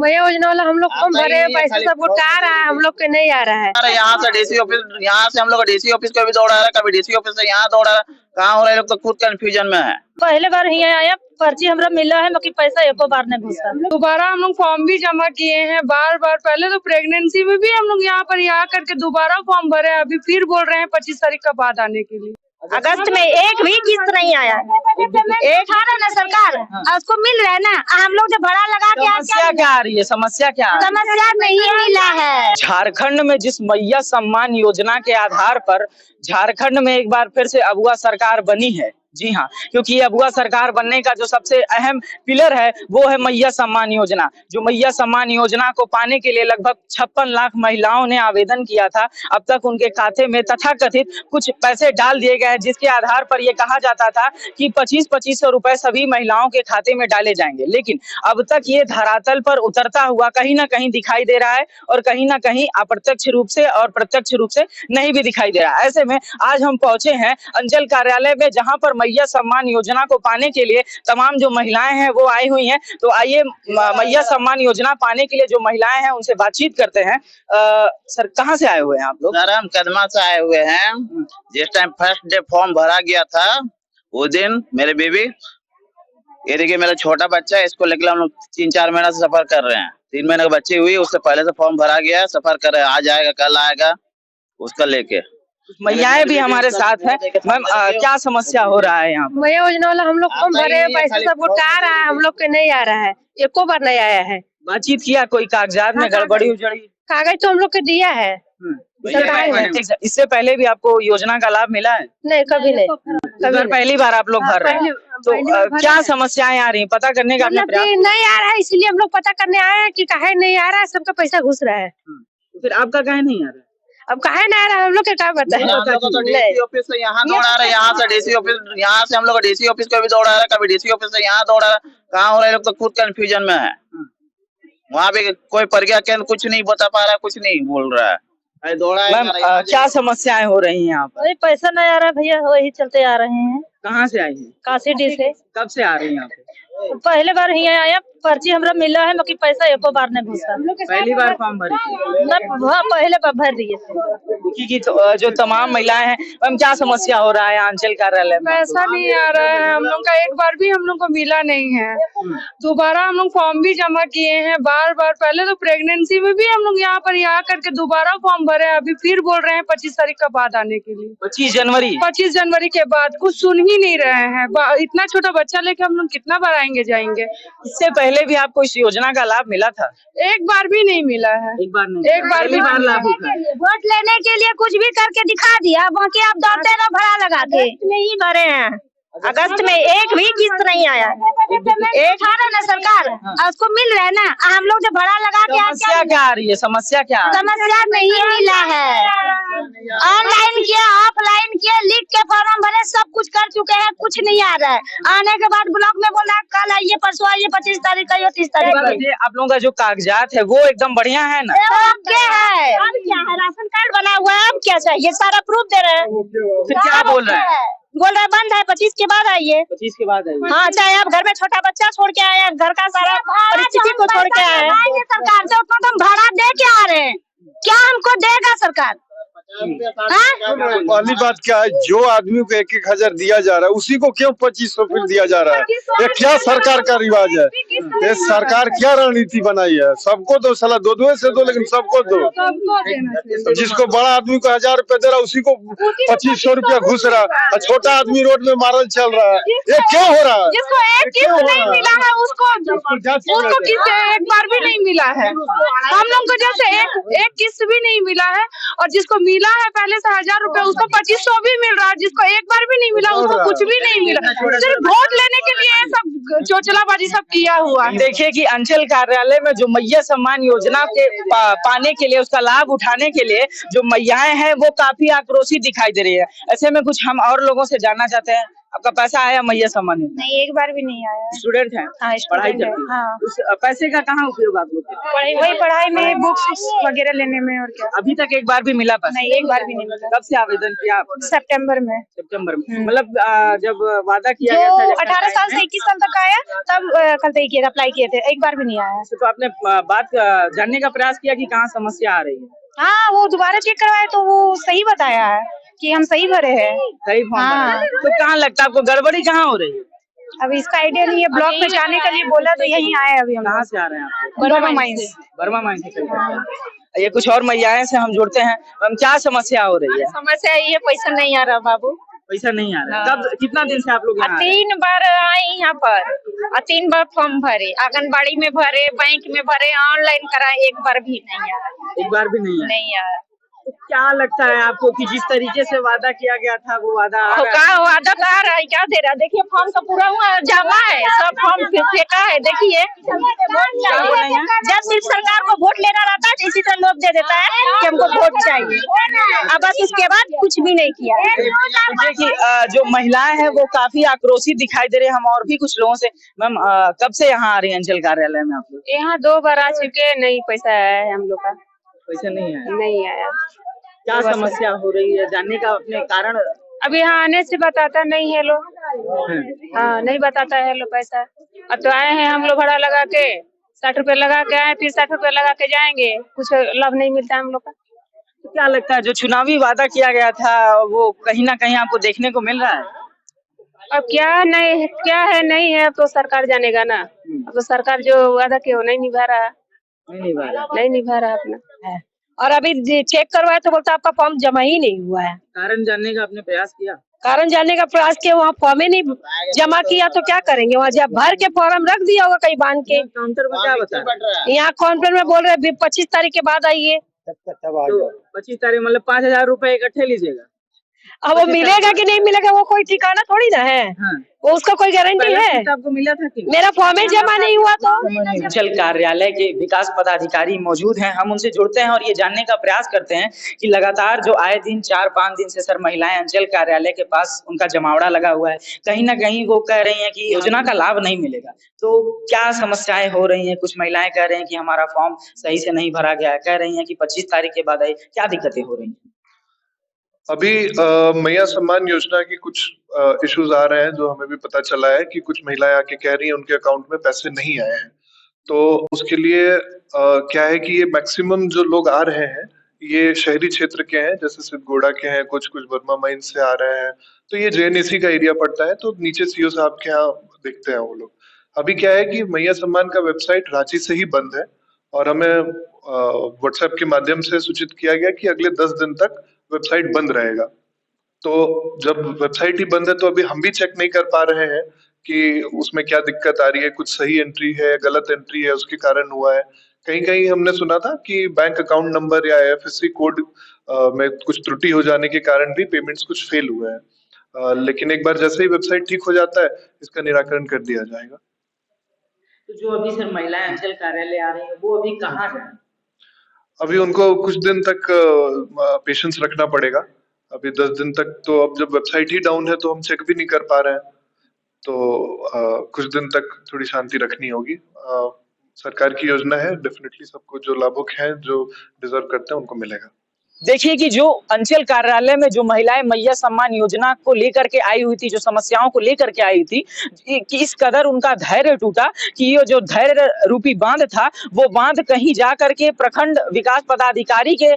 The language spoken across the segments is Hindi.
भैया योजना वाला हम लोग फॉर्म भरे, पैसा सब उठा रहा है, हम लोग के नहीं आ रहा है। यहाँ से डीसी ऑफिस, यहाँ से हम लोग डीसी ऑफिस को भी दौड़ा रहा है, कभी डीसी ऑफिस से यहाँ दौड़ा रहा है। कहाँ हो रहा है, लोग तो खुद कंफ्यूजन में है। पहले बार ही आया, पर्ची हमरा मिला है, बाकी पैसा एको बार नहीं घुसा। दोबारा हम लोग फॉर्म भी जमा किए हैं बार। पहले तो प्रेगनेंसी में भी हम लोग यहाँ पर करके दोबारा फॉर्म भरे, अभी फिर बोल रहे हैं 25 तारीख का बाद आने के लिए। अगस्त में एक भी किस्त नहीं आया, एक आ रहा ना सरकार, उसको मिल रहा है ना। हम लोग जो भाड़ा लगा के समस्या क्या आ रही है? समस्या क्या? समस्या नहीं मिला है। झारखंड में जिस मैया सम्मान योजना के आधार पर झारखंड में एक बार फिर से अबुआ सरकार बनी है। जी हाँ, क्योंकि अबुआ सरकार बनने का जो सबसे अहम पिलर है वो है मैया सम्मान योजना। जो मैया सम्मान योजना को पाने के लिए लगभग 56 लाख महिलाओं ने आवेदन किया था। अब तक उनके खाते में तथाकथित कुछ पैसे डाल दिए गए हैं, जिसके आधार पर ये कहा जाता था कि 2500 रुपए सभी महिलाओं के खाते में डाले जाएंगे। लेकिन अब तक ये धरातल पर उतरता हुआ कहीं ना कहीं दिखाई दे रहा है, और कहीं ना कहीं अप्रत्यक्ष रूप से और प्रत्यक्ष रूप से नहीं भी दिखाई दे रहा है। ऐसे में आज हम पहुंचे हैं अंचल कार्यालय में, जहां पर मैया सम्मान योजना को पाने के लिए तमाम जो महिलाएं हैं वो आई हुई हैं। तो आइए मैया सम्मान योजना पाने के लिए जो महिलाएं हैं उनसे बातचीत करते हैं। सर, कहाँ से आए हुए हैं आप लोग? सर, हम कदमा से आए हुए हैं। जिस टाइम फर्स्ट डे फॉर्म भरा गया था वो दिन मेरे बेबी, ये देखिए मेरा छोटा बच्चा है, इसको लेकर हम लोग 3-4 महीना से सफर कर रहे हैं। 3 महीने की बच्ची हुई, उससे पहले से फॉर्म भरा गया, सफर कर रहे हैं। आज आएगा, कल आएगा, उसका लेके। महिलाएं भी हमारे साथ हैं। मैम, क्या समस्या हो रहा है यहाँ? भैया योजना वाला हम लोग फॉर्म भरे, पैसा सब उठा रहा है, हम लोग के नहीं आ रहा है, एको बार नहीं आया है। बातचीत किया, कोई कागजात में गड़बड़ी उजड़ी? कागज तो हम लोग के दिया है सरकार ने। इससे पहले भी आपको योजना का लाभ मिला है? नहीं, कभी नहीं, कभी पहली बार आप लोग भर रहे हैं। तो क्या समस्याएं आ रही हैं, पता करने का आपने प्रयास? नहीं आ रहा है, इसलिए हम लोग पता करने आए हैं कि काहे नहीं आ रहा है, सबका पैसा घुस रहा है। तो फिर आपका काहे नहीं आ रहा है? अब काहे नहीं आ रहा है, हम लोग क्या पता है। डीसी ऑफिस से यहाँ दौड़ा रहा है, यहाँ से डीसी ऑफिस, यहाँ से हम लोग डीसी ऑफिस को भी दौड़ा रहा है, कभी डीसी ऑफिस से यहाँ दौड़ा रहा है। कहाँ हो रहा है, लोग तो खुद कंफ्यूजन में है। वहाँ पे कोई प्रज्ञा केंद्र कुछ नहीं बता पा रहा है, कुछ नहीं बोल रहा है। मैम, क्या समस्याएं हो रही हैं यहाँ पर? वही पैसा नहीं आ रहा है भैया, वही चलते आ रहे हैं। कहाँ से आई हैं? काशीडीह से। कब से आ रही हैं यहाँ पे? पहले बार ही आया, पर्ची हमरा मिला है, बाकी पैसा एको बार नहीं घुसा। पहली बार फॉर्म भरी? पहले बार भर दिए थे। जो तमाम महिलाएं हैं, मैम क्या समस्या हो रहा है अंचल कार्यालय में? पैसा नहीं आ रहा है हम लोग का, एक बार भी हम लोग को मिला नहीं है। दोबारा हम लोग फॉर्म भी जमा किए हैं बार। पहले तो प्रेगनेंसी में भी हम लोग यहाँ पर करके दोबारा फॉर्म भरे, अभी फिर बोल रहे हैं 25 तारीख का बाद आने के लिए। 25 जनवरी के बाद कुछ सुन ही नहीं रहे हैं। इतना छोटा बच्चा लेके हम लोग कितना बार आएंगे जाएंगे। इससे पहले भी आपको इस योजना का लाभ मिला था? एक बार भी नहीं मिला है। एक बार भी लाभ उठाया। वोट लेने के लिए कुछ भी करके दिखा दिया, बाकी आप दौड़ते रहो भाड़ा लगा के। नहीं भरे हैं, अगस्त में एक भी किस्त नहीं आया, एक आ रहा ना सरकार, उसको मिल रहा है ना। हम लोग जो भाड़ा लगा के समस्या क्या आ रही है? समस्या नहीं मिला है। ऑनलाइन किया, ऑफलाइन किया, लिख के फॉर्म भरे, सब कुछ कर चुके हैं, कुछ नहीं आ रहा है। आने के बाद ब्लॉक में बोल रहा है कल आइए, परसों आइए, 25 तारीख आइए, 30 तारीख आइए। आप लोगों का जो कागजात है वो एकदम बढ़िया है ना? अब क्या है, राशन कार्ड बना हुआ है, अब क्या चाहिए, सारा प्रूफ दे रहे हैं। फिर क्या बोल रहे हैं? बोल रहे बंद है, 25 के बाद आइए। 25 के बाद आइए। हाँ, चाहे आप घर में छोटा बच्चा छोड़ के आए, घर का सारा परिस्थिति को छोड़ के आए। सरकार से उतना तो हम भाड़ा दे के आ रहे हैं, क्या हमको देगा सरकार? पहली बात क्या है, जो आदमी को 1-1 हजार दिया जा रहा है उसी को क्यों 2500 फिर दिया जा रहा है? ये क्या सरकार का रिवाज है? ये सरकार क्या रणनीति बनाई है? सबको दो, साला 2-2 से दो, लेकिन सबको दो। जिसको बड़ा आदमी को 1000 रुपए दे रहा है उसी को 2500 रुपया घुस रहा है, और छोटा आदमी रोड में मारल चल रहा है। ये क्यों हो रहा है? जिसको एक किस्त नहीं मिला है उसको किस्त एक बार भी नहीं मिला है। हम लोग को जैसे एक किस्त भी नहीं मिला है, और जिसको मिला है पहले से 1000 रुपए, उसको 2500 भी मिल रहा है। जिसको एक बार भी नहीं मिला उसको कुछ भी नहीं मिला। सिर्फ वोट लेने के लिए सब चोचलाबाजी सब किया हुआ है। देखिए कि अंचल कार्यालय में जो मैया सम्मान योजना के पाने के लिए, उसका लाभ उठाने के लिए जो मैयाएं हैं वो काफी आक्रोशित दिखाई दे रही है। ऐसे में कुछ हम और लोगों से जानना चाहते हैं। आपका पैसा आया मैया सम्मान योजना? नहीं, एक बार भी नहीं आया। स्टूडेंट है, हाँ, पढ़ाई स्टूडेंट है। करती है। हाँ, उस पैसे का कहाँ उपयोग आप लोग करते हैं? वही पढ़ाई में बुक्स वगैरह लेने में, और क्या। अभी तक एक बार भी मिला पैसा? नहीं, एक बार भी नहीं मिला। कब से आवेदन किया आपने? सितंबर में। सितंबर में। मतलब जब वादा किया जो गया था, जब 18 साल से 21 साल तक आया, तब कल तक किए, अप्लाई किए थे, एक बार भी नहीं आया। तो आपने बात जानने का प्रयास किया कि कहाँ समस्या आ रही है? हाँ, वो दोबारा चेक करवाए तो वो सही बताया है कि हम सही भरे हैं। सही फॉर्म भरा है। हाँ। तो कहाँ लगता है आपको गड़बड़ी कहाँ हो रही है? अभी इसका आइडिया नहीं है। ब्लॉक में जाने के लिए बोला तो यहीं आए अभी हम। कहाँ से आ रहे हैं आप? Burma mines. बर्मा माइंस से खरीदते हैं। ये कुछ और महिलाएं से हम जुड़ते हैं। हम क्या समस्या हो रही है? समस्या ये पैसा नहीं आ रहा बाबू। पैसा नहीं आ रहा है। कब कितना दिन से आप लोग यहाँ आ रहे हैं? 3 बार आए यहाँ पर और 3 बार फॉर्म भरे, आंगनबाड़ी में भरे, बैंक में भरे, ऑनलाइन कराए, एक बार भी नहीं आया। एक बार भी नहीं है? नहीं आया। तो क्या लगता है आपको कि जिस तरीके से वादा किया गया था वो वादा आ रहा है? का वादा तो आ रहा है, क्या दे रहा है? देखिए फॉर्म तो पूरा हुआ जमा है, सब फॉर्म फेंका है। देखिए जब सिर्फ सरकार को वोट लेना रहता है, इसी तरह लोग दे देता है कि हमको वोट चाहिए, अब बस उसके बाद कुछ भी नहीं किया। देखिए कि जो महिलाएं हैं वो काफी आक्रोशित दिखाई दे रही है। हम और भी कुछ लोगों से, मैम कब से यहाँ आ रही है अंचल कार्यालय में आप लोग? यहाँ 2 बार आ चुके, नहीं पैसा आया है हम लोग का। पैसा नहीं आया? नहीं आया। क्या समस्या हो रही है, जानने का अपने कारण? अब यहाँ आने से बताता नहीं है लोग। हाँ, नहीं बताता है लोग पैसा। अब तो आए हैं हम लोग भाड़ा लगा के, 60 रुपए लगा के आए, फिर 60 रुपए लगा के जाएंगे, कुछ लाभ नहीं मिलता हम लोग का। तो क्या लगता है जो चुनावी वादा किया गया था वो कहीं ना कहीं आपको देखने को मिल रहा है? अब क्या है नहीं है, अब तो सरकार जानेगा ना। अब तो सरकार जो वादा किया वो नहीं निभा रहा। नहीं निभा रहा अपना। और अभी चेक करवाए तो बोलता आपका फॉर्म जमा ही नहीं हुआ है। कारण जानने का आपने प्रयास किया? कारण जानने का प्रयास किया, वहाँ फॉर्म ही नहीं जमा किया तो क्या करेंगे? वहाँ जब भर के फॉर्म रख दिया होगा कहीं बांध के। काउंटर में क्या बता? यहाँ काउंटर में बोल रहे 25 तारीख के बाद आइए। तो 25 तारीख मतलब 5,000 रुपए इकट्ठे लीजिएगा? अब वो मिलेगा कि नहीं मिलेगा वो कोई ठिकाना थोड़ी ना है। हाँ। वो उसका कोई गारंटी है? आपको मिला था कि मेरा फॉर्म ही जमा नहीं हुआ तो। अंचल कार्यालय के विकास पदाधिकारी मौजूद हैं, हम उनसे जुड़ते हैं और ये जानने का प्रयास करते हैं कि लगातार जो आए दिन 4-5 दिन से सर महिलाएं अंचल कार्यालय के पास उनका जमावड़ा लगा हुआ है, कहीं ना कहीं वो कह रही हैं कि योजना का लाभ नहीं मिलेगा। तो क्या समस्याएं हो रही हैं? कुछ महिलाएं कह रही हैं कि हमारा फॉर्म सही से नहीं भरा गया है, कह रही हैं कि 25 तारीख के बाद आई। क्या दिक्कतें हो रही हैं? अभी मैया सम्मान योजना की कुछ इश्यूज आ रहे हैं, जो हमें भी पता चला है कि कुछ महिलाएं आके कह रही हैं उनके अकाउंट में पैसे नहीं आए हैं। तो उसके लिए क्या है कि ये मैक्सिमम जो लोग आ रहे हैं ये शहरी क्षेत्र के हैं, जैसे सिद्धगोड़ा के हैं, कुछ बर्मा माइंस से आ रहे हैं। तो ये जेएनएसी का एरिया पड़ता है, तो नीचे सीओ साहब के यहाँ देखते हैं वो लोग। अभी क्या है कि मैया सम्मान का वेबसाइट रांची से ही बंद है और हमें व्हाट्सएप के माध्यम से सूचित किया गया कि अगले 10 दिन तक वेबसाइट बंद रहेगा। तो जब वेबसाइट ही बंद है तो अभी हम भी चेक नहीं कर पा रहे हैं कि उसमें क्या दिक्कत आ रही है, कुछ सही एंट्री है, गलत एंट्री है, उसके कारण हुआ है। कहीं कहीं हमने सुना था कि बैंक अकाउंट नंबर या एफएससी कोड में कुछ त्रुटि हो जाने के कारण भी पेमेंट्स कुछ फेल हुए हैं। लेकिन एक बार जैसे ही वेबसाइट ठीक हो जाता है इसका निराकरण कर दिया जाएगा। तो जो अभी सर महिलाएं अंचल कार्यालय आ रही हैं वो अभी कहाँ जाएं? अभी उनको कुछ दिन तक पेशेंस रखना पड़ेगा। अभी 10 दिन तक तो, अब जब वेबसाइट ही डाउन है तो हम चेक भी नहीं कर पा रहे हैं, तो कुछ दिन तक थोड़ी शांति रखनी होगी। सरकार की योजना है, डेफिनेटली सबको जो लाभुक हैं, जो डिजर्व करते हैं उनको मिलेगा। देखिए कि जो अंचल कार्यालय में जो महिलाएं मैया सम्मान योजना को लेकर के आई हुई थी, जो समस्याओं को लेकर के आई थी, कि इस कदर उनका धैर्य टूटा कि ये जो धैर्य रूपी बांध था वो बांध कहीं जा करके प्रखंड विकास पदाधिकारी के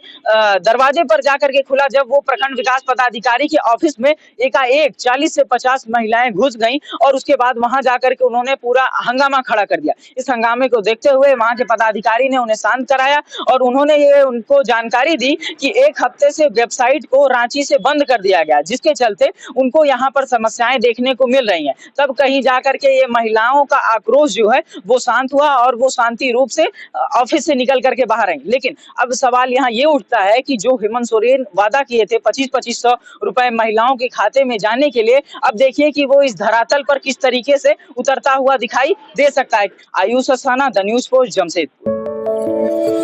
दरवाजे पर जाकर के खुला। जब वो प्रखंड विकास पदाधिकारी के ऑफिस में एकाएक 40 से 50 महिलाएं घुस गईं और उसके बाद वहां जाकर के उन्होंने पूरा हंगामा खड़ा कर दिया। इस हंगामे को देखते हुए वहां के पदाधिकारी ने उन्हें शांत कराया और उन्होंने ये उनको जानकारी दी कि 1 हफ्ते से वेबसाइट को रांची से बंद कर दिया गया, जिसके चलते उनको यहाँ पर समस्याएं देखने को मिल रही हैं। तब कहीं जाकर के ये महिलाओं का आक्रोश जो है वो शांत हुआ और वो शांति रूप से ऑफिस से निकल करके बाहर आई। लेकिन अब सवाल यहाँ ये उठता है कि जो हेमंत सोरेन वादा किए थे 2500 रुपए महिलाओं के खाते में जाने के लिए, अब देखिए कि वो इस धरातल पर किस तरीके से उतरता हुआ दिखाई दे सकता है। Ayush Asthana, the news post, Jamshedpur.